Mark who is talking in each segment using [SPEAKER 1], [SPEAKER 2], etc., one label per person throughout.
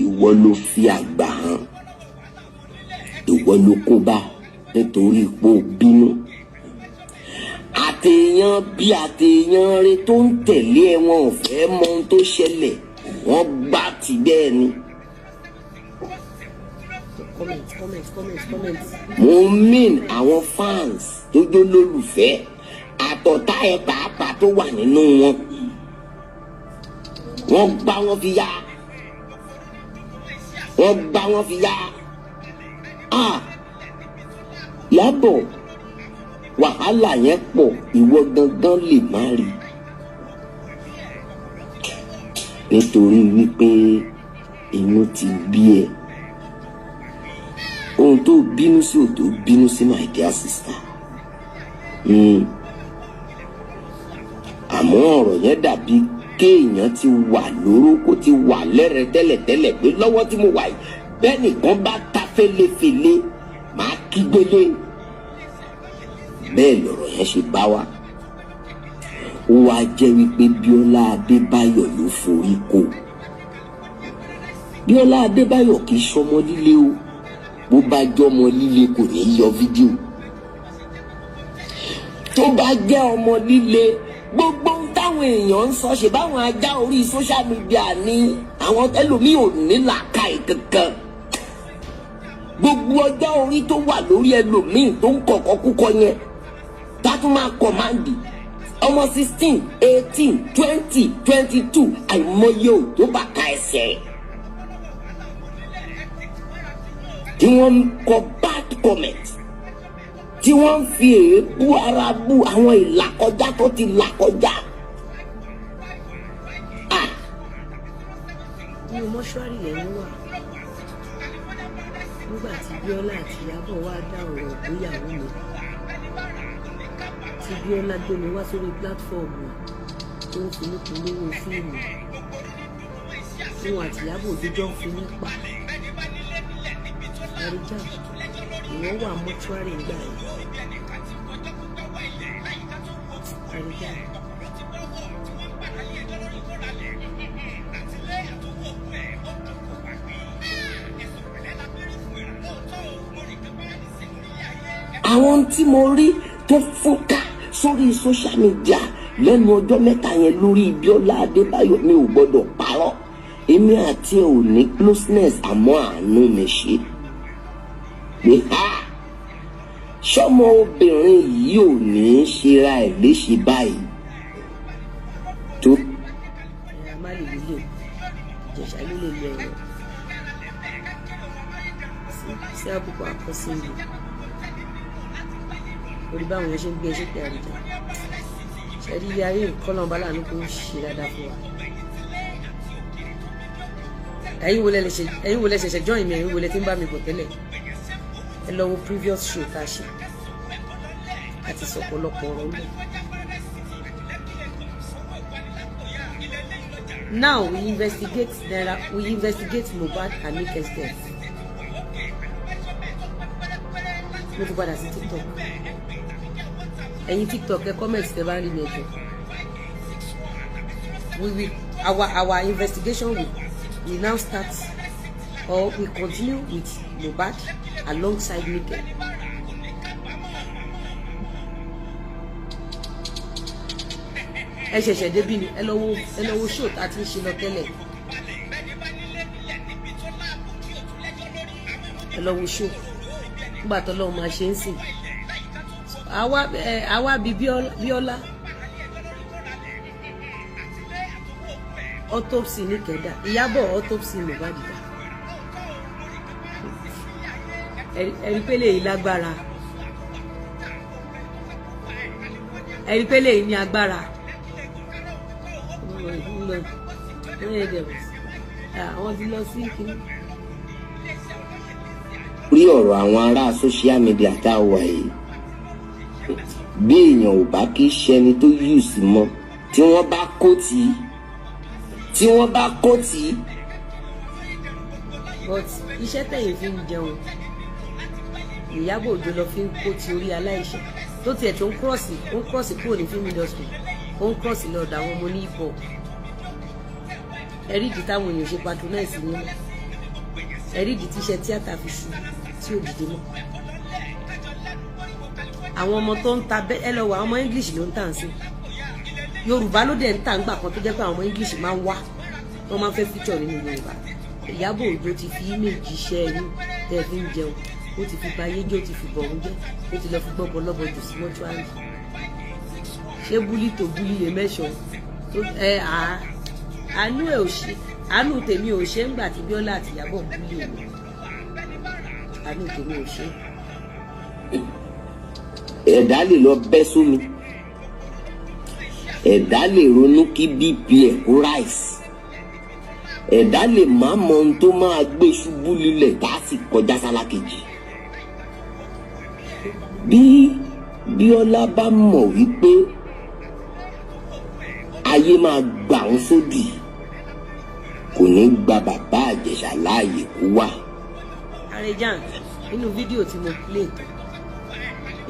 [SPEAKER 1] ìwọ ló fi àgbà hàn, ìwọ ló kó bá nítorí pé ó bínú. Àtèèyàn bí àtèèyàn rẹ tó ń tẹ̀lé ẹ wọn ò fẹ́ mọ ohun tó ṣẹlẹ̀, wọ́n gbá ti bẹ́ẹ̀ ni. Mo mean àwọn fans tó jó lólùfẹ́ àtọ̀tá ẹ pàápàá tó wà nínú wọn. Wọ́n gbá wọn fi yá. Wọ́n gbá wọn fi yá. Lábọ̀ wàhálà yẹn pọ̀, ìwọ gangan lè má rí. Nítorí wípé inú ti bí ẹ. Ohun tó bínú sí ò tó bínú sí my dear sister. Àmọ́ ọ̀rọ̀ yẹn dàbí kéèyàn ti wà lóró kó ti wà lẹ́rẹ̀ tẹ́lẹ̀tẹ́lẹ̀ pé lọ́wọ́ tí mo wà yìí bẹ́ẹ̀ nìkan bá ta fẹ́lẹ́fẹ́lẹ́ máa kígbélé. Bẹ́ẹ̀ lọ̀rọ̀ yẹn ṣe bá wa. Ó wá jẹ́ wípé Bíọ́lá Adébáyọ̀ ló forí kó. Bíọ́lá Adébáyọ̀ kì í ṣọmọ líle o. Bó bá jọmọ líle kò ní yọ fídíò. Tó bá jẹ́ ọmọ líle gbogbo táwọn èèyàn ń sọ ṣe báwọn ajá orí social media ní àwọn ẹlòmíì ò ní làákàyè kankan. Gbogbo ọjọ́ orí tó wà lórí ẹlòmíì tó ń kọ̀kọ́ kúkọ yẹn tá tún máa kọ̀máǹdì ọmọ 16, 18, 20, 22 àìmọye ò tó bàtà ẹsẹ̀ tí wọ́n ń kọ bad comment tí wọ́n ń fi èébú ara bú àwọn ìlàkọjá tó ti làkọjá.
[SPEAKER 2] Ní mọ́ṣúárì lẹ́yìn wà nígbà tí Bíọ́lá àti Ìyábọ̀ wá dá ọ̀rọ̀ ìgbéyàwó mi tí Bíọ́lá gbé mi wá sórí pílátífọ̀mù tó ń fi nípa lówó fíìmù tí wọn àti Ìyábọ̀ òjòjọ́ ń fi nípa àríjà ìwọ́n wà mọ́ṣúárì ńgbà yìí àríjà.
[SPEAKER 1] Àwọn tí mo rí tó fúnka sórí social media lẹ́nu ọjọ́ mẹ́ta yẹn lórí Bíọ́lá Adébáyọ̀ mi ò gbọ́dọ̀ parọ́. Èmi àti ẹ̀ ò ní closeness àmọ́ àánú mi ṣe. Pé ṣọ́mọ obìnrin yìí ò ní í ṣera ẹ̀ léṣe báyìí. Tó.
[SPEAKER 2] Má lè lílé ìjẹ̀ṣà lílé ilé ẹ̀rọ sí àbùkù àkọsílẹ̀ orí báwọn yẹn ṣe ń gbé ẹṣẹ́ pé àríjà ṣẹ́rí ilé ayé ìkọlọ̀ bá láàánú kó ń ṣe dáadáa fún wa. ẹ̀yin wo lẹ ṣẹ̀ṣẹ̀ join mi, ẹ̀yin wo lẹ ti ń bá mi bọ̀ tẹ́lẹ̀, ẹ lọ wo previous show tá a ṣe àti sọ̀pọ̀lọpọ̀ ọ̀rọ̀ ń bọ̀. Now we investigate Mohbad and Nike's death. Mo ti padà sí TikTok. Ẹ̀yin TikTok ẹ comment tẹ́ bá rí mi ẹjọ́. Our investigation will now start or we continue with Mohbad alongside Nike. Ẹ ṣẹ̀ṣẹ̀ débí ni ẹ lọ wo show tá a ti ń ṣe lọ tẹ́lẹ̀. Ẹ lọ wo show nígbà tó lọ́wọ́ máa ṣe ń sìn. Àwa bí Bíọ́lá autopsy ní kẹ̀dá, Ìyábọ̀ autopsy Mohbad dá. Ẹ̀rí pé lèyí lágbára, ẹ̀rí pé lèyí ní agbára. Àwọn ti lọ sí kíní.
[SPEAKER 1] Orí ọ̀rọ̀ àwọn ará social media tá a wà yìí bí èèyàn ò bá kí ṣẹni tó yù sí mọ́ tí wọ́n bá kó tì í.
[SPEAKER 2] But iṣẹ́ tẹ̀yìn fi ń jẹun Ìyábọ̀ Òjó lọ fi ń kó ti orí aláìṣẹ̀ tó tiẹ̀ tó ń kírọ̀sì kúrò ní film industry ó ń kírọ̀sì lọ́dọ̀ àwọn ọmọ ní hip hop. Ẹ̀rí ìdí táwọn èèyàn ṣe patronize yín ẹ̀rí ìdí tíṣẹ́ tíátà fi ṣu tí ò dìde mọ́. àwọn ọmọ tó ń ta ẹ lọ wọ àwọn ọmọ English ló ń tà ń sìn. Yorùbá ló dẹ̀ ń tà ń gbà kan tó jẹ́ pé àwọn ọmọ English máa ń wá wọ́n máa ń fẹ́ feature nínú Yorùbá. Ìyábọ̀ Òjó ti fi image iṣẹ́ yín tẹ́ fi ń jẹun ó ti fi ba ayé jẹ́ ó ti fi bọ̀ ń jẹ́ ó ti lọ fi gbọ́ bọ́lọ́bọ̀ jù sí mọ́ṣúárì. ṣé búlí tó búlí yẹn mẹ́sàn-án àánú ẹ̀ ò ṣe àánú tèmi ò ṣe ń gbà tí Bíọ́lá àti Ìyábọ̀ búlí èmi àánú tèmi ò ṣe.
[SPEAKER 1] ẹ̀dá lè lọ bẹ́ sómi ẹ̀dá lè ronú kí BP ẹ̀ kó ráìsì ẹ̀dá lè má mọ ohun tó máa gbé ṣubú lílẹ̀ tá a sì kọjá sálákejì. bí Bíọ́lá bá mọ̀ wípé ayé máa gbà ń sódì kò ní gba bàbá Ìjẹ̀ṣà láàyè kó wà.
[SPEAKER 2] Àrẹ̀jàn nínú fídíò tí mo play tán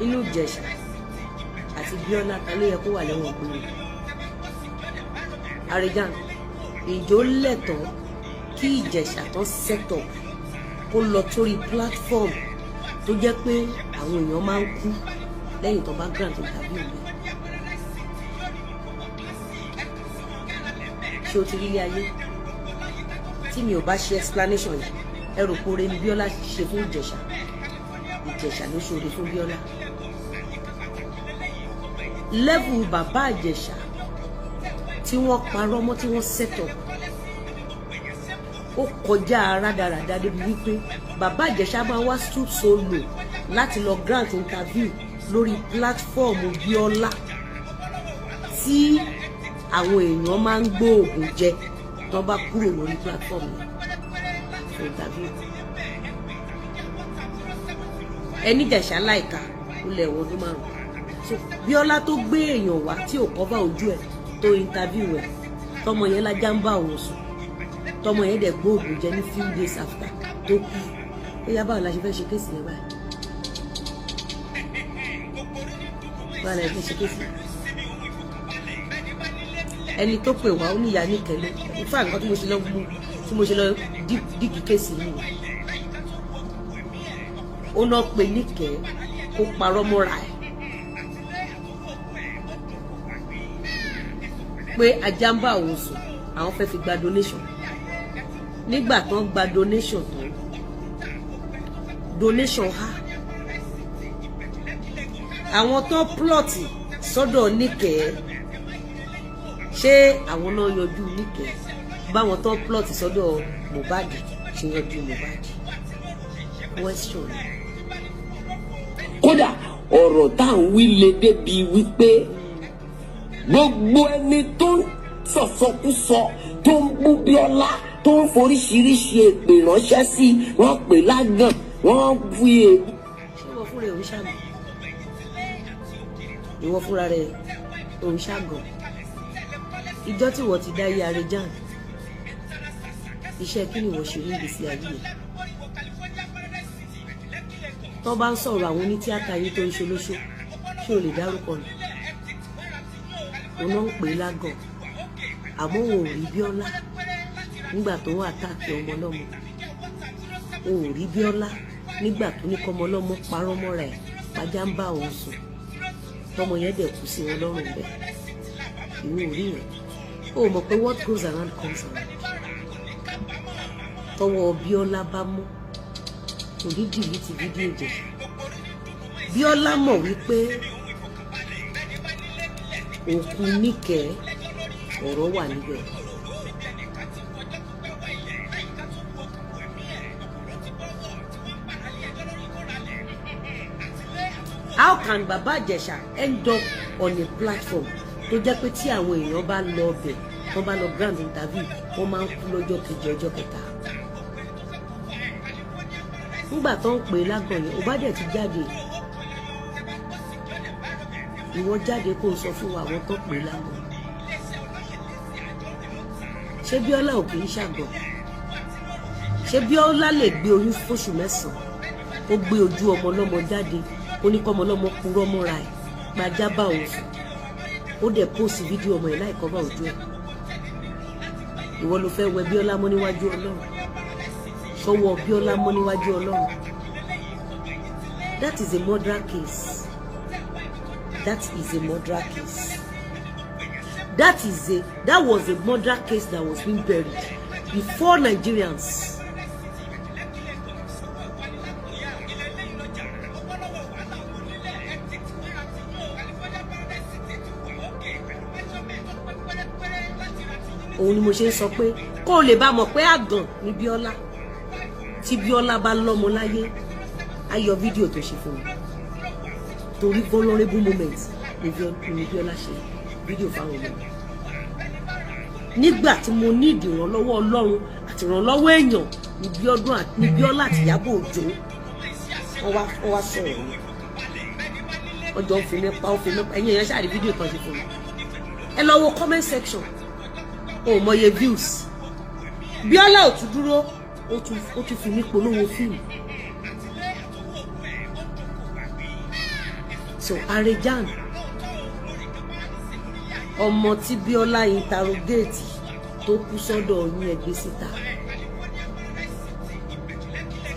[SPEAKER 2] inú Ìjẹ̀ṣà àti Bíọ́lá ta ló yẹ kó wà lẹ́wọ̀n gbére. Àrẹ̀jàn ìjó lẹ́tọ̀ọ́ kí Ìjẹ̀ṣà tán set up kó lọ sórí platform tó jẹ́ pé àwọn èèyàn máa ń kú lẹ́yìn tó bá grant interview mi. ṣé o ti rí ilé ayé tí mi ò bá ṣe explanation yìí ẹ rò pé oore ni Bíọ́lá ṣe fún Ìjẹ̀ṣà Ìjẹ̀ṣà ló ṣoore fún Bíọ́lá. level bàbá Ìjẹ̀ṣà tí wọ́n parọ́ mọ́ tí wọ́n set up ó kọjá rádaràda débi wípé bàbá Ìjẹ̀ṣà máa wá stoop solo láti lọ grant interview lórí platform Bíọ́lá tí àwọn èèyàn máa ń gbóògùn jẹ tó bá kúrò lórí platform yẹn for interview. ẹni Ìjẹ̀ṣà láìka ó lẹ̀ wọ́n ọdún márùn-ún. so Bíọ́lá tó gbé èèyàn wá tí ò kọ́fà ojú ẹ̀ tó interview ẹ̀ tọmọ yẹn lájà ń bá òun sùn tọmọ yẹn dẹ̀ gbóògùn jẹ ní few days after tó kú ó yá báwo la ṣe fẹ́ ṣe kéèsì yẹn báyìí báwo la ṣe ṣe kéèsì yẹn. ẹni tó pè wá ó ní ìyá nìkẹ́lẹ́ ìfá nǹkan tí mo ṣe lọ dígì kéèsì yìí ó náà pè níkẹ́ kó parọ́ mọ́ra ẹ̀ pé ajá ń bá òun sùn àwọn fẹ́ fi gba donation nígbà tán gba donation tán donation ha àwọn tó plọ̀tì sọ́dọ̀ níkẹ́ ṣé àwọn náà yọjú níkẹ́ báwọn tó plọ̀tì sọ́dọ̀ Mohbad ṣe yọjú Mohbad question.
[SPEAKER 1] kódà ọ̀rọ̀ tá à ń wí lè débi wípé gbogbo ẹni tó ń sọ̀sọkúsọ tó ń bú Bíọ́lá tó ń foríṣiríṣi èpè ránṣẹ́ sí wọ́n pè lágàn wọ́n fi èébú.
[SPEAKER 2] ṣé ìwọ fúnra ẹ̀ ò ń ṣàgàn ìwọ fúnra rẹ̀ ò ń ṣàgàn ìjọ tí wọ́n ti dá iye Àrẹ̀jàn iṣẹ́ kí ni wọ́n ṣe ní ìgbésí ayé yẹn tó bá ń sọ̀rọ̀ àwọn onítíátà yìí tó ń ṣe lóṣù ṣé o lè dárúkọ nù òun náà ń pè é lágàn àmọ́ òun ò rí Bíọ́lá nígbà tó wà táàkì ọmọ lọ́mọ òun ò rí Bíọ́lá nígbà tó ní kọ́mọ lọ́mọ parọ́ mọ́ra ẹ̀ pàjá ń bá òun sùn tọmọ yẹn dẹ̀ kú sí wọn lọ́rùn bẹ́ẹ̀ ìwé ò rí yẹn ó mọ̀ pé what goes around comes around tọwọ́ Bíọ́lá bá mú kò ní dìlítì fídíò Ìjẹ̀ṣà Bíọ́lá mọ̀ wípé òkú níkẹ́ ọ̀rọ̀ wà níbẹ̀. How can Baba Ìjẹ̀ṣà end up on a platform tó jẹ́ pé tí àwọn èèyàn bá lọ ọbẹ̀ wọ́n bá lọ grand interview wọ́n máa ń kú lọ́jọ́ kejì ọjọ́ kẹta. nígbà tó ń pè é lágàn yẹn ò bá dẹ̀ ti jáde ìwọ jáde kó o sọ fún wa àwọn tó pè é lágàn. ṣé Bíọ́lá ò kì í ṣàgàn? ṣé Bíọ́lá lè gbé oyún fóṣù mẹ́sàn-án ó gbé ojú ọmọ ọlọ́mọ jáde ó ní kọ́ ọmọ ọlọ́mọ purọ́ mọ́ra ẹ̀ gbajá bá òun sùn ó dẹ̀ póòsì fídíò ọmọ ẹ̀ láì kọ́ bá ojú ẹ̀. ìwọ ló fẹ́ wẹ Bíọ́lá mọ́ níwájú Ọlọ́run ṣọwọ́ Bíọ́lá mọ́ níwájú Ọlọ́run. That is a murder case. That is a murder case. That was a murder case that was being buried before Nigerians. Òun ni mo ṣe ń sọ pé kó o lè bá mọ̀ pé àgàn ní Bíọ́lá. Tí Bíọ́lá bá lọ́mọ láyé, a yọ fídíò tó ṣe fún mi. Torí vulnerable moment ni Bíọ́lá ṣe fídíò fáwọn ọmọ mi. Nígbà tí mo ní ìdìrànlọ́wọ́ Ọlọ́run àti ìrànlọ́wọ́ èèyàn ní Bíọ́lá àti Ìyábọ̀ Òjó, wọ́n wá sọ̀rọ̀ mi. Ọjọ́ ń fi nípa ẹ̀yìn èèyàn ṣáà rí fídíò kan ṣe fún mi. Ẹ lọ wo comment section. O mọye views. Bíọ́lá ò tún dúró, ó tún fi mí polówó fíìmù. So Arejan, ọmọ tí Bíọ́lá interrogate tó kú sọ́dọ̀ yín ẹ gbé síta.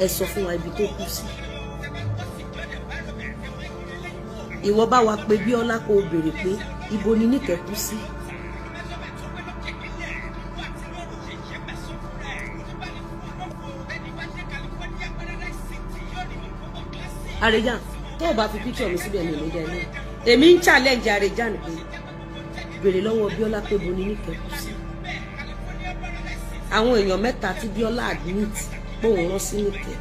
[SPEAKER 2] Ẹ sọ fún wa ibi tó kú sí. Ìwọ bá wa pé Bíọ́lá kó béèrè pé ibo ni Níkẹ́ kú sí. Arejan, tó bá fi picture mi síbẹ̀ ní ìlẹ́jà ilé. Èmi ń challenge Arejan pé béèrè lọ́wọ́ Bíọ́lá pé bo ni Níkẹ́ kú sí. Àwọn èèyàn mẹ́ta tí Bíọ́lá admit pé òun rán sí Níkẹ́.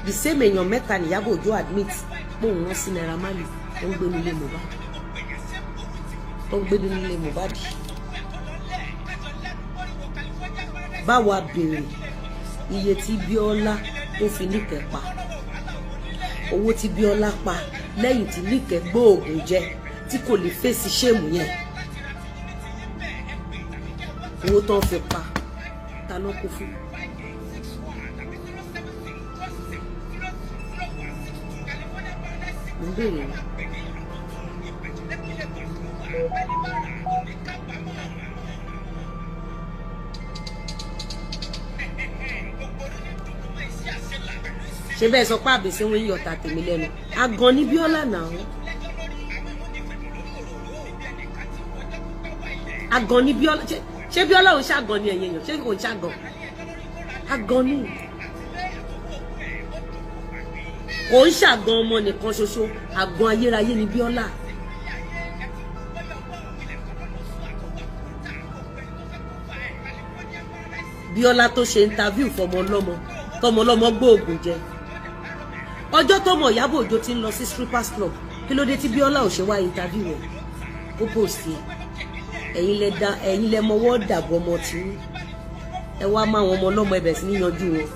[SPEAKER 2] The same èèyàn mẹ́ta ni Ìyábọ̀ Òjó admit pé òun rán sí Naira Marley tó ń gbé nílé Mohbad. Báwa béèrè iye tí Bíọ́lá tó fi Níkẹ́ pa. Owó tí Bíọ́lá pa lẹ́yìn tí Níkẹ́ gbóògùn jẹ tí kò lè fèsì ṣéèmù yẹn. Owó tó ń fi pa ta ló kó fún. Mo ń béèrè ni. Ṣé bẹ́ẹ̀ sọ pé àbèsí wọn yọ̀tà tèmi lẹ́nu. Àgàn ni Bíọ́lá náà. Àgàn ni Bíọ́lá. Ṣé Bíọ́lá ò ń ṣàgàn ni ẹ̀yìn èèyàn? Ṣé kò ń ṣàgàn? Àgàn ni. Kò ń ṣàgàn ọmọ nìkan ṣoṣo. Àgàn ayérayé ni Bíọ́lá. Bíọ́lá tó ṣe interview fọmọ ọlọ́mọ tọmọ ọlọ́mọ gbóògùn jẹ. Ọjọ́ tọmọ Ìyábọ̀ Òjó ti ń lọ sí strippers club, kí ló dé tí Bíọ́lá ò ṣe wá interview rẹ̀ kó post ẹ̀. Ẹ̀yin lẹ mọwọ́ dàbọ̀ ọmọ tí ẹ wá máa wọn ọmọ ọlọ́mọ ẹbẹ̀ sí níyanjú wọn.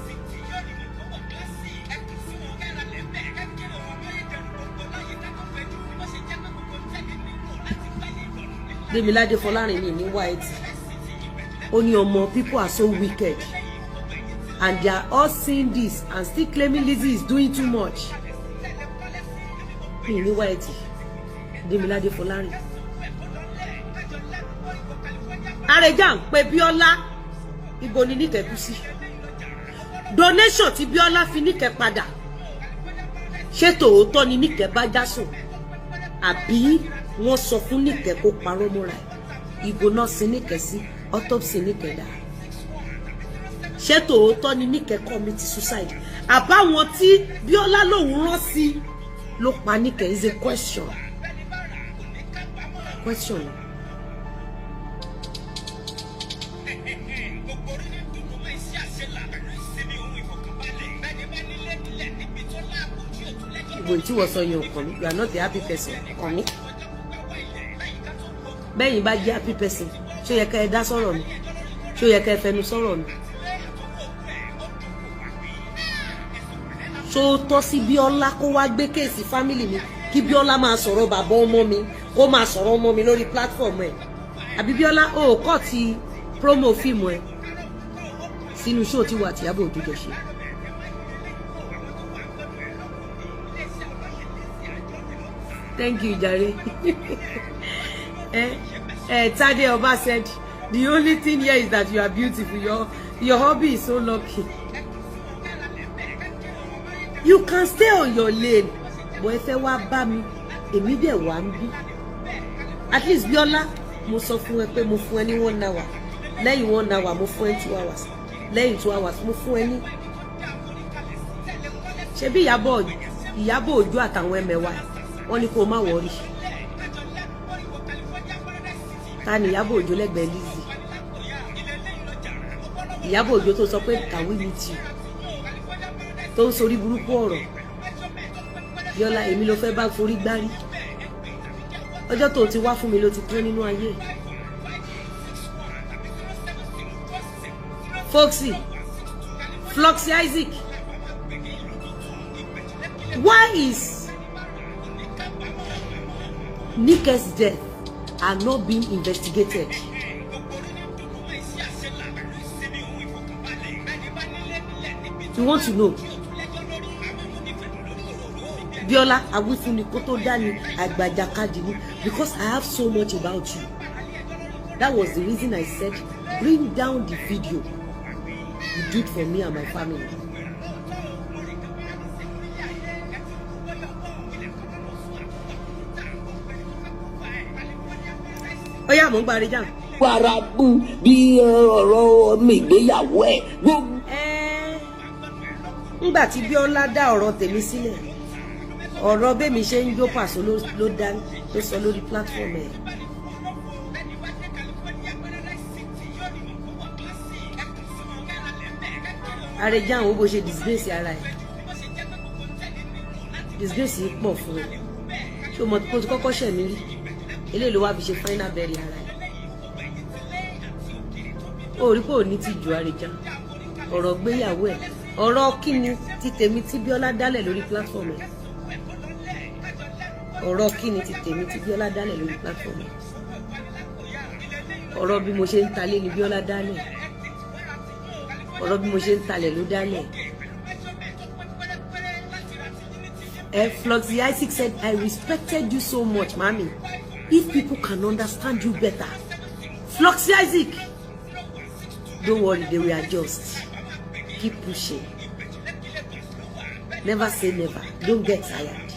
[SPEAKER 2] Démiládé Fọlárin ní white. Ó ní ọmọ people are so wicked and they are all seeing this and still claiming Lizzy is doing too much. Ní white. Démiládé Fọlárin. Arejan pé Bíọ́lá ibo ni Níkẹ́ kú sí. Donation tí Bíọ́lá fi Níkẹ́ padà. Ṣé tòótọ́ ni Níkẹ́ bá jásùn? Àbí wọ́n sọ fún Níkẹ́ kó parọ́ mọ́ra ẹ̀? Ibo náà sí Níkẹ́ sí, autopsy Níkẹ́ dà. Ṣé tòótọ́ ni Níkẹ́ commit suicide? Àbáwọn tí Bíọ́lá lòun rán sí ló pa Níkẹ́ is a question. Question. Ìbò tí wọ́n sọ yẹn ọkàn mi, you are not a happy person. Ọkàn mi. Bẹ́yìn bá jẹ́ happy person, ṣó yẹ ká ẹ dá sọ̀rọ̀ mi? Ṣó yẹ ká ẹ fẹnu sọ̀rọ̀ mi? Ṣó tọ́ sí Bíọ́lá kó wá gbé kéèsì family mi kí Bíọ́lá máa sọ̀rọ̀ bàbá ọmọ mi kó máa sọ̀rọ̀ ọmọ mi lórí platform ẹ̀? Àbí Bíọ́lá ó kọ́ ti promo fíìmù ẹ̀ sínú show tí wà tí Ìyábọ̀ Òjó jọ ṣe? Thank you, Jare. Tade Oba said, the only thing here is that you are beautiful. Your hobby is so lucky. You can stay on your lane. But ẹ fẹ́ wá bá mi, èmi dẹ̀ wá ń bí. At least Biola, mo sọ fún ẹ pé mo fún ẹ ní 1 hour. Lẹ́yìn 1 hour, mo fún ẹ 2 hours. Lẹ́yìn 2 hours, mo fún ẹ ní. Ṣebí Ìyábọ̀ Òjó àtàwọn ẹmẹ̀wà wọ́n ní kó má worry. Ta ni Ìyábọ̀ Òjó lẹ́gbẹ̀ẹ́ Lizzy? Ìyábọ̀ Òjó tó sọ pé can we meet you? Tó ń sorí burúkú ọ̀rọ̀. Biola, èmi ló fẹ́ bá forí gbárí. Ọjọ́ tó ti wá fún mi ló ti tán nínú ayé. Foxy, Floxy Isaac, why is Nika's death are not being investigated? You want to know? Biola, awifuni koto dani agbajakadi ni, because I have so much about you. That was the reason I said bring down the video you did for me and my family. Oh yeah, mo gbari jam.
[SPEAKER 1] Warabu bí ọ̀rọ̀ mi ìgbéyàwó ẹ̀ gbogbo.
[SPEAKER 2] Nígbà tí Biola dá ọ̀rọ̀ tèmi sílẹ̀, ọ̀rọ̀ bẹ́mi ṣe ń jó pàṣọ ló dá ló sọ lórí platform ẹ̀. Àrẹ̀já àwọn bó ṣe disgrace ara ẹ̀, disgrace yìí pọ̀ fún ẹ. Ṣé o mọ̀ kó ti kọ́kọ́ ṣẹ̀ mí rí? Eléyìí ló wá fi ṣe final burial ara ẹ̀. O rí pé ò ní ti ju Àrẹ̀já ọ̀rọ̀ gbéyàwó ẹ̀, ọ̀rọ̀ kíni ti tèmi tí Biola dálẹ̀ lórí platform ẹ̀. Ọ̀rọ̀ kíni ti tèmi tí Biola dálẹ̀ lórí platform ẹ̀. Ọ̀rọ̀ bí mo ṣe ń talé ni Biola dálẹ̀. Ọ̀rọ̀ bí mo ṣe ń talẹ̀ ló dálẹ̀. Floxy Isaac said, I respected you so much, mommy. If people can understand you better. Floxy Isaac, don't worry, they will adjust. Keep pushing. Never say never. Don't get tired.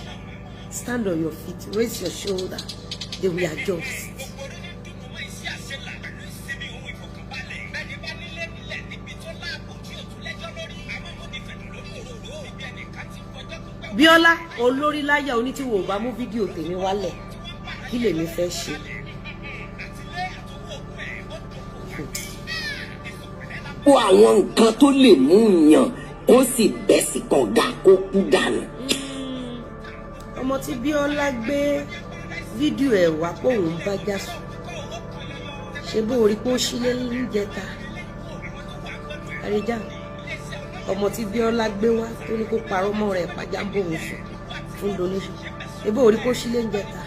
[SPEAKER 2] Stand on your feet. Raise your shoulder. They will adjust. Biola, olórí láyà oní tí wò bá mú fídíò tèmi wálẹ̀. Kí lèmi fẹ́ ṣe?
[SPEAKER 1] Ó àwọn nǹkan tó lè mú yàn kó sì bẹ́ sí kànga kó kú dànù.
[SPEAKER 2] Ọmọ tí Biola gbé fídíò ẹ̀ wá pé òun bá já sùn. Ṣé bó rí pé ó sílé níjẹta? Àrẹ̀já, ọmọ tí Biola gbé wá tó ní kó parọ́ mọ́ rẹ̀ pàjá ń bòun sùn fún donation. Ṣé bó rí pé ó sílé níjẹta?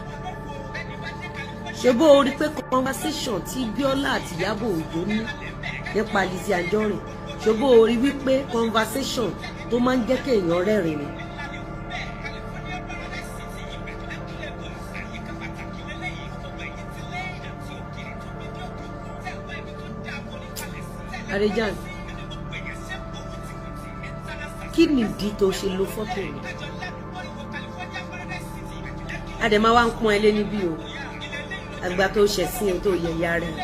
[SPEAKER 2] Ṣé bó rí pé conversation tí Biola àti Ìyábọ̀ Òjó ní nípa Lizzy Anjorin? Ṣé bó rí wípé conversation tó máa ń jẹ́ kéèyàn rẹ́rìn ni? Àrẹ̀já, kí ni ìdí tó ṣe lo fọ́tò mi? Adẹ̀má wa ń pọ́n ẹ lé níbí o, àgbà tó ṣẹ̀ sí ẹ tó yẹ̀yà rẹ̀.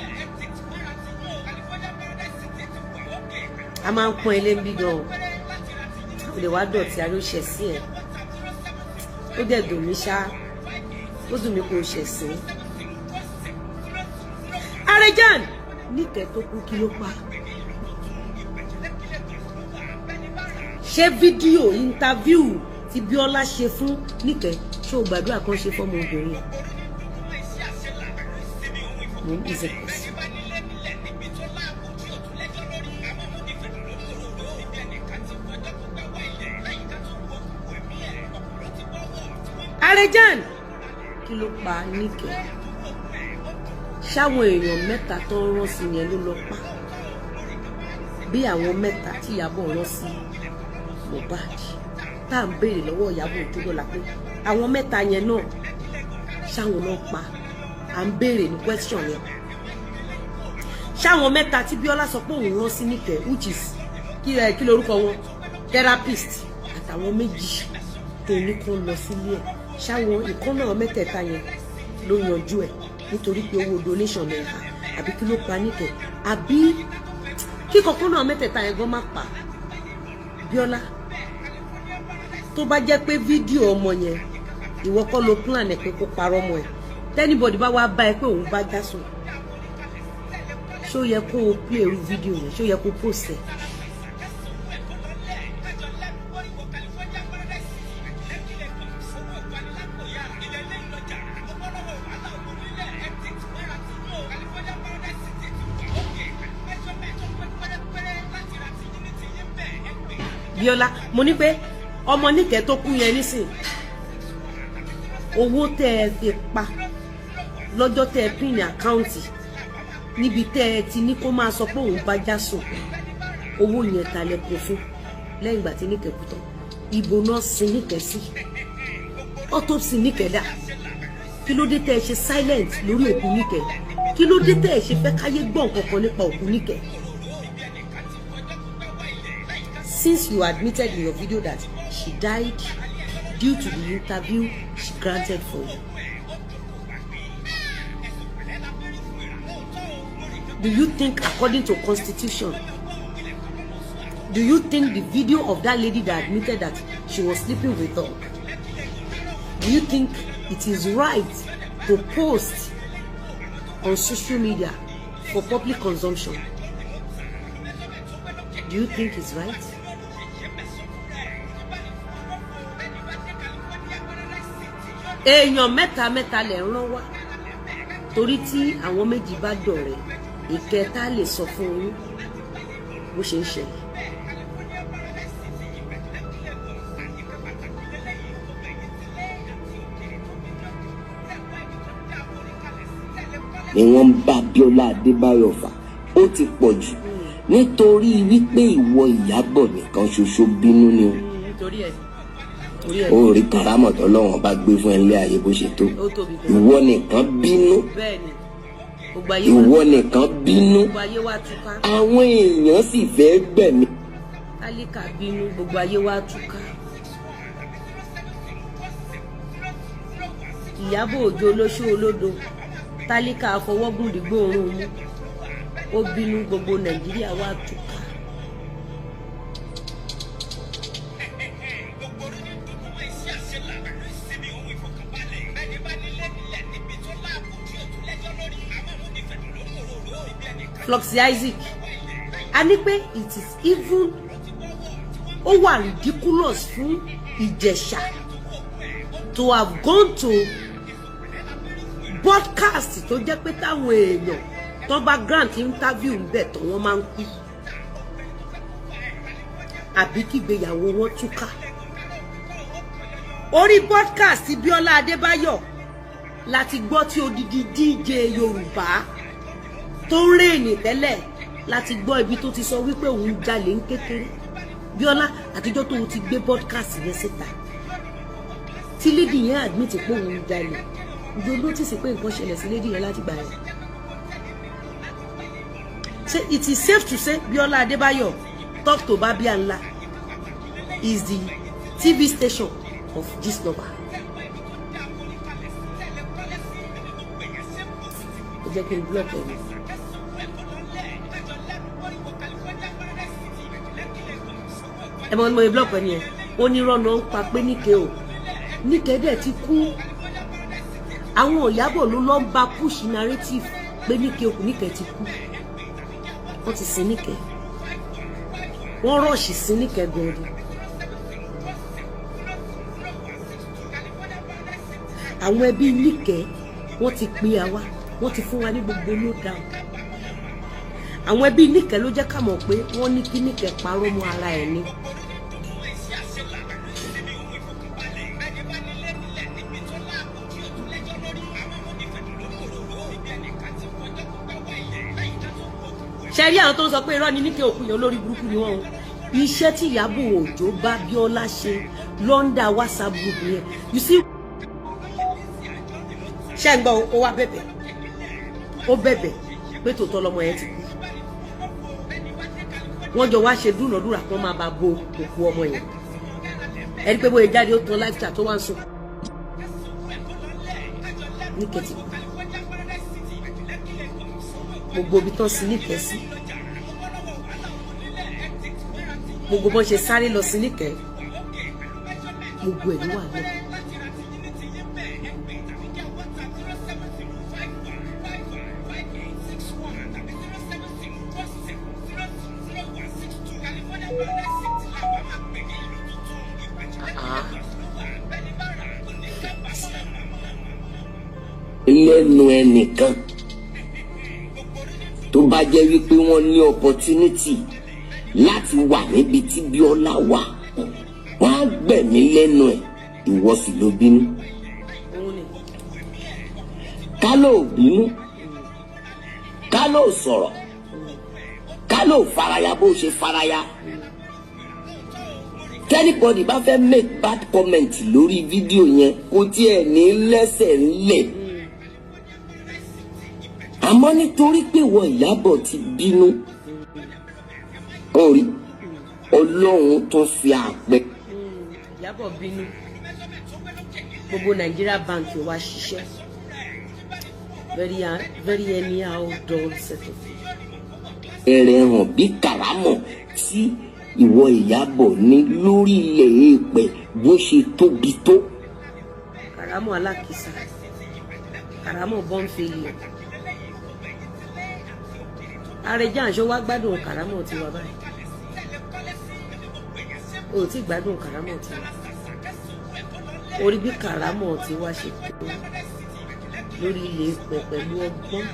[SPEAKER 2] A máa ń pọ́n ẹ lé níbí gan o, ó lè wá dọ̀tí àrí ó ṣẹ̀ sí ẹ. Ó dẹ̀ dùn mí ṣá, ó dùn mí kó o ṣẹ̀ sí. Àrẹ̀já, Níkẹ́ tó kú kí ló pa? Ṣé fídíò interview tí Biola ṣe fún Níkẹ́ ṣé o gbàdúrà kan ṣe fọ́mọ obìnrin? Mo ń bíze kò sí. Àrẹ̀já, kí ló pa Níkẹ́? Ṣáwọn èèyàn mẹ́ta tó ń rán sí yẹn ló lọ pa? Bí àwọn mẹ́ta tí Ìyábọ̀ rán sí Mohbad tá à ń béèrè lọ́wọ́ Ìyábọ̀ Òjó lọ́la pé àwọn mẹ́ta yẹn náà ṣáwọn náà pa, à ń béèrè ní question yẹn. Ṣáwọn mẹ́ta tí Biola sọ pé òun rán sí Níkẹ́, which is kí lorúkọ wọn, therapist àtàwọn méjì tó ní kó lọ sílé ẹ̀ ṣáwọn ìkànnà mẹ́tẹ̀ẹ̀ta yẹn ló yanjú ẹ̀ nítorí pé owó donation ẹ̀ hà àbí kí ló pa Níkẹ́ àbí kí kankan náà mẹ́tẹ̀ẹ̀ta yẹn gan má pa Bíọ́lá tó bá jẹ́ pé fídíò ọmọ yẹn ìwọ kọ́ ló plan ẹ̀ pé kó parọ́ ọmọ ẹ̀ tẹ́nibọ̀dì bá wá bá ẹ pé òun bá já sùn ṣó yẹ kó o play irú fídíò yẹn ṣó yẹ kó post ẹ̀. Bíọ́lá mo ní pé ọmọ Níkẹ́ tó kú yẹn nísìn owó tẹ́ ẹ fi pa lọ́jọ́ tẹ́ ẹ pín ní àkáǹtì níbi tẹ́ ẹ ti ní kó máa sọ pé òun bá já sùn owó yẹn ta lẹ kó fún lẹ́yìn ìgbà tí Níkẹ́ kú tán ibo náà sin Níkẹ́ sí autopsy Níkẹ́ dà kí ló dé tẹ́ ẹ ṣe silent lórí òkú Níkẹ́ kí ló dé tẹ́ ẹ ṣe fẹ́ káyé gbọ́n kankan nípa òkú Níkẹ́. Since you admitted in your video that she died due to the interview she granted for you, do you think, according to Constitution, do you think the video of that lady that admitted that she was sleeping with her, do you think it is right to post on social media for public consumption? Do you think it's right? Èèyàn mẹ́ta lè rán wá torí tí àwọn méjì bá dọ̀rẹ́ ìkẹta lè sọ fún yín bó ṣe ń ṣẹlẹ̀.
[SPEAKER 1] ni wọ́n ń bá Bíọ́lá Adébáyọ̀ fà ó ti pọ̀ jù nítorí wípé ìwọ Ìyábọ̀ nìkan ṣoṣo bínú ni o. Ó rí karamọ̀ tọ́lọ́wọ́n bá gbé fún ẹlẹ́ ayé bó ṣe tó ìwọ nìkan bínú ìwọ nìkan bínú àwọn èèyàn sì fẹ́ gbẹ̀mí.
[SPEAKER 2] Tálíkà bínú gbogbo ayé wá túká. Ìyábọ̀ Òjó olóṣó olódo Tálíkà afọwọ́gùn dìgbò òórùn mú ó bínú gbogbo Nàìjíríà wá túká. Flux Isaac a ní pé it is even ó wà ridiculous fún Ìjẹ̀ṣà to have gone to broadcast tó jẹ́ pé táwọn èèyàn tó bá grant interview ń bẹ̀ tó wọ́n máa ń kú àbí kígbéyàwó wọn túká orí broadcast Bíọ́lá Adébáyọ̀ láti gbọ́ tí odidi DJ Yorùbá tó ń rèèní tẹ́lẹ̀ láti gbọ́ ibi tó ti sọ wípé òun jalè ń kékeré Bíọ́lá àtijọ́ tó ti gbé podcast yẹn síta tí lady yẹn admit pé òun jalè ìjọ notice pé nǹkan ṣẹlẹ̀ sí lady yẹn láti gbà yẹn. Say it is safe to say Bíọ́lá Adébáyọ̀ Talk to Babianla is the TV station of Gistlover. Ẹ jẹ́ kí n block ẹ̀. Ẹ mọ̀ ní mo block ẹ̀ nìyẹn ó ní rọ́nà ń pa pé Níkẹ́ o Níkẹ́ dẹ̀ ti kú àwọn Ìyábọ̀ ló lọ ń bá push narrative pé Níkẹ́ òkú Níkẹ́ ti kú wọ́n ti sin Níkẹ́ wọ́n rọ̀ṣì sí Níkẹ́ gan-an. Àwọn ẹbí Níkẹ́ wọ́n ti pè àwa wọ́n ti fún wa ní gbogbo ló dáhùn. Àwọn ẹbí Níkẹ́ ló jẹ́ ká mọ̀ pé wọ́n ní kí Níkẹ́ parọ́ mọ́ ara ẹ̀ ni. Ṣé rí àwọn tó ń sọ pé irọ́ ni Níkẹ́ òkú yẹn olórí burúkú ni wọ́n o. Iṣẹ́ tí Ìyábọ̀ Òjó bá Bíọ́lá ṣe lọ́ndà WhatsApp group yẹn you see. Ṣé ń gbọ́ ó wá bẹ̀bẹ̀ ó bẹ̀bẹ̀ pé tòótọ́ lọmọ yẹn ti kú wọ́n jọ wá ṣe dúnàdúrà kó máa bá bo òkú ọmọ yẹn ẹni pé bóyá jáde ó tán live chat tó wá ń sùn ní kẹtì gbogbo ibi tán sí níkẹ́ sí gbogbo bọ́n ṣe sáré lọ sí níkẹ́ gbogbo ẹ̀ ló wà náà.
[SPEAKER 1] lẹ́nu ẹnìkan tó bá jẹ́ wípé wọ́n ní opportunity láti wà níbi tí Bíọ́lá wà wọ́n á gbẹ̀mí lẹ́nu ẹ̀ ìwọ sì ló bínú. ká ló bínú ká ló sọ̀rọ̀ ká ló faraya bó ṣe faraya. Anybody bá fẹ́ make bad comment lórí fídíò yẹn kò tiẹ̀ ní lẹ́sẹ̀ ńlẹ̀. Àmọ́ nítorí pé wọ Ìyábọ̀ ti bínú orí Ọlọ́run tó fi àpẹ.
[SPEAKER 2] Ìyábọ̀ bínú gbogbo Nigeria bank wa ṣiṣẹ́ very anyhow dull set of things.
[SPEAKER 1] Ẹ̀rẹ̀ hàn bí kàrámọ̀ tí ìwọ Ìyábọ̀ ní lórí ilẹ̀ èèpẹ̀ bó ṣe tóbi tó.
[SPEAKER 2] Kàrámọ̀ alákìísà kàrámọ̀ bọ́ǹfẹ̀lì àrẹjà àṣọ wá gbádùn kàrámọ̀ tiwa báyìí o ti gbádùn kàrámọ̀ tiwa orí bí kàrámọ̀ tiwa ṣe tó lórí ilẹ̀ èèpẹ̀ pẹ̀lú ọgbọ́n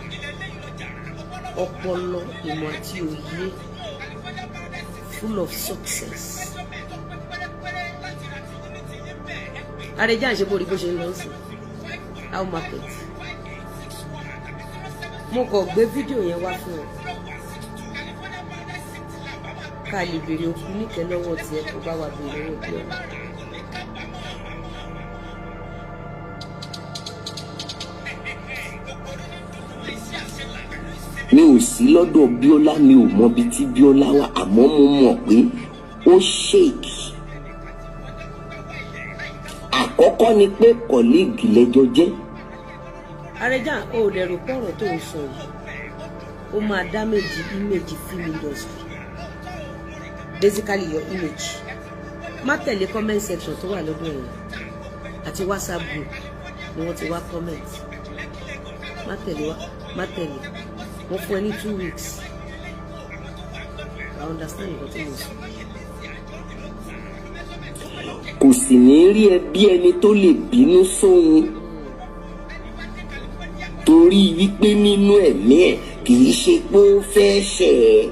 [SPEAKER 2] ọpọlọ ìmọ̀ àti òye full of success. Àrẹjà àṣẹ borí bó ṣe ń lọ sí how market. Mo kàn gbé fídíò yẹn wá fún ọ ká lè béèrè òkú níkẹ́ lọ́wọ́ tiẹ̀ tó bá wà béèrè owó bí ọ̀la.
[SPEAKER 1] Mi ò sí lọ́dọ̀ Bíọ́lá mi ò mọ ibi tí Bíọ́lá wà àmọ́ mo mọ̀ pé ó ṣèkì. Àkọ́kọ́ ni pé kọ̀líìgì lẹ́jọ́ jẹ́.
[SPEAKER 2] Àrẹjà ò dẹ̀rù pọ̀rọ̀ tó ń sọ yìí ó máa damage image film industry basically your image. Má tẹ̀lé comment section tó wà lọ́dọ̀ yẹn àti WhatsApp group ni wọ́n ti wá comment. Má tẹ̀lé wọ́n fún ẹ ní 2 weeks. I understand nǹkan tí mo sọ.
[SPEAKER 1] Kò sì ní rí ẹ bí ẹni tó lè bínú sóhun torí wípé nínú ẹ̀mí ẹ̀ kì í ṣe pé ó fẹ́ ṣẹ̀ ẹ́.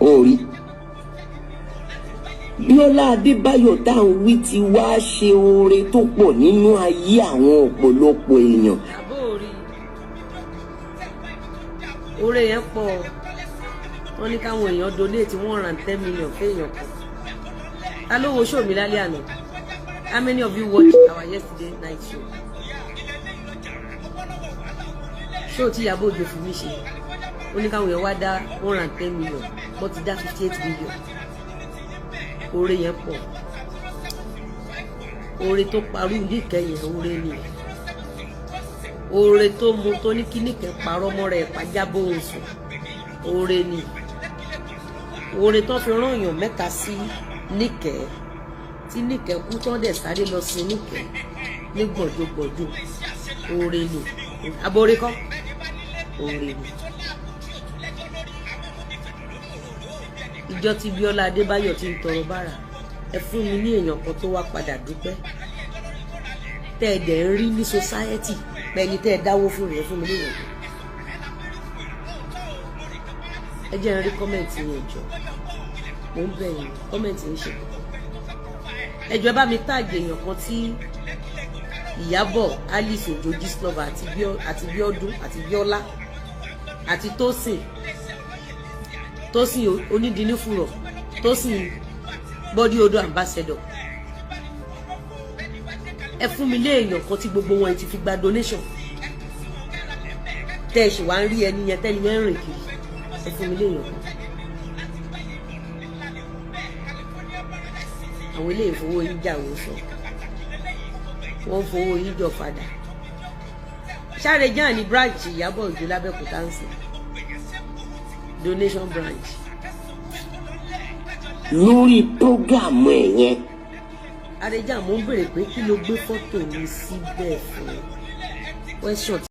[SPEAKER 1] Orí Bíọ́lá Adébáyọ̀ tá à ń wí ti wá ṣe oore tó pọ̀ nínú ayé àwọn ọ̀pọ̀lọpọ̀ èèyàn.
[SPEAKER 2] Oore yẹn pọ̀ wọ́n ní káwọn èèyàn donate 110 million fẹ́yàn kan. Ta ló wo show mi lálẹ́ àná? How many of you watched our yesterday night show? Show tí Ìyábọ̀ Òjó fi mí ṣe ó ní káwọn èèyàn wá dá 110 million wọ́n ti dá 58 million. Oore yẹn pọ̀ oore tó parú níkẹ́ yẹn oore ni oore tó mu tó ní kí níkẹ́ parọ́ mọ́ rẹ̀ pàjábọ̀ oṣù oore ni oore tó fi rán èèyàn mẹ́ta sí níkẹ́ tí níkẹ́ kú tán dẹ̀ sáré lọ sí níkẹ́ ní gbọ̀dọ̀gbọ̀dọ̀ oore ni aborí kọ́ oore ni. Ìjọ tí Bíọ́lá Adébáyọ̀ ti ń tọrọ bára ẹ fún mi ní èèyàn kan tó wá padà dúpẹ́ tẹ́ ẹ dẹ̀ ń rí ní society pẹ̀lú tẹ́ ẹ dáwó fún rẹ̀ fún mi léèyàn. Ẹ jẹ́ ń rí kọ́mẹ̀ntì yẹn jọ mo ń bẹ̀ yín kọ́mẹ̀ntì ń ṣe ẹjọ́ bá mi táàgì èèyàn kan tí Ìyábọ̀ Alice Òjó Gistlover àti Bíọ́dún àti Bíọ́lá àti Tósìn onídìínífùrọ̀ Tósìn body odor ambassador ẹ fún mi léèyàn kan tí gbogbo wọn ti fi gba donation tẹ́ ẹ ṣì wá ń rí ẹni yẹn tẹ́ni yẹn ń rìn kiri ẹ fún mi léèyàn kan. àwọn ilé ìfowó yín jà wọ́n sọ wọ́n fowó yín jọ fàdà sáré jàn ní branch Ìyábọ̀ Òjó l'Abẹ́òkúta ń sìn donation branch.
[SPEAKER 1] lórí prógámù ẹ̀ yẹn.
[SPEAKER 2] Adéjà mo ń béèrè pé kí ló gbé fọ́tò mi síbẹ̀ fún question.